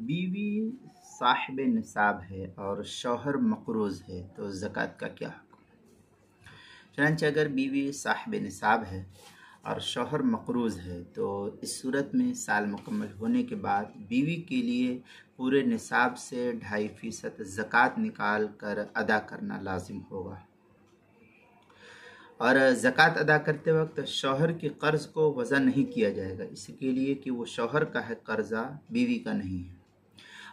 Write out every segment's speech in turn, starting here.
بیوی صاحب نصاب ہے اور شوہر مقروض ہے تو زکوٰۃ کا کیا حکم؟ چنانچہ اگر بیوی صاحب نصاب ہے اور شوہر مقروض ہے تو اس صورت میں سال مکمل ہونے کے بعد بیوی کے لیے پورے نصاب سے 2.5% زکوٰۃ نکال کر ادا کرنا لازم ہوگا، اور زکوٰۃ ادا کرتے وقت شوہر کے قرض کو وضع نہیں کیا جائے گا، اس کے لیے کہ وہ شوہر کا ہے قرضہ، بیوی کا نہیں ہے۔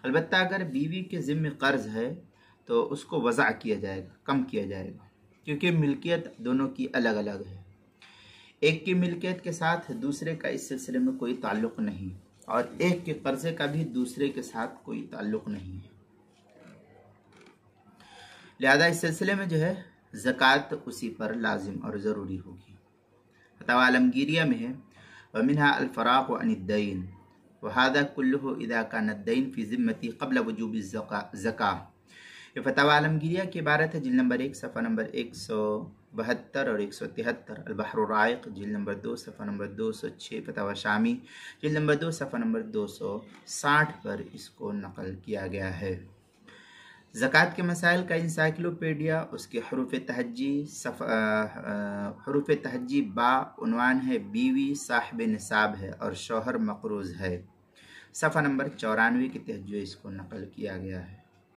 البتہ اگر بیوی کے ذمہ قرض ہے تو اس کو وضع کیا جائے گا، کم کیا جائے گا، کیونکہ ملکیت دونوں کی الگ الگ ہے۔ ایک کی ملکیت کے ساتھ دوسرے کا اس سلسلے میں کوئی تعلق نہیں، اور ایک کے قرضے کا بھی دوسرے کے ساتھ کوئی تعلق نہیں ہے، لہذا اس سلسلے میں جو ہے زکوٰۃ اسی پر لازم اور ضروری ہوگی۔ فتاوی عالمگیریہ میں ہے وَمِنْهَا الْفَرَاقُ عَنِ الدَّيْنِ وَهَذَا كُلُّهُ إِذَا كَانَ الدَّيْنُ فِي ذِمَّتِي قَبْلَ وُجُوبِ الزَّكَاةِ۔ یہ فتاوی عالمگیریہ کی عبارت ہے، جلد نمبر 1 صفحہ نمبر 172 اور 173، البحر الرائق جلد نمبر 2 صفحہ نمبر 206، فتاوی شامی جلد نمبر 2 صفحہ نمبر 260 پر اس کو نقل کیا گیا ہے۔ زکوٰۃ کے مسائل کا انسائکلوپیڈیا، اس کے حروف تہجی با عنوان ہے بیوی صاحب نصاب ہے اور شوہر مقروض ہے، صفحہ نمبر 94 کے تحت جو اس کو نقل کیا گیا ہے۔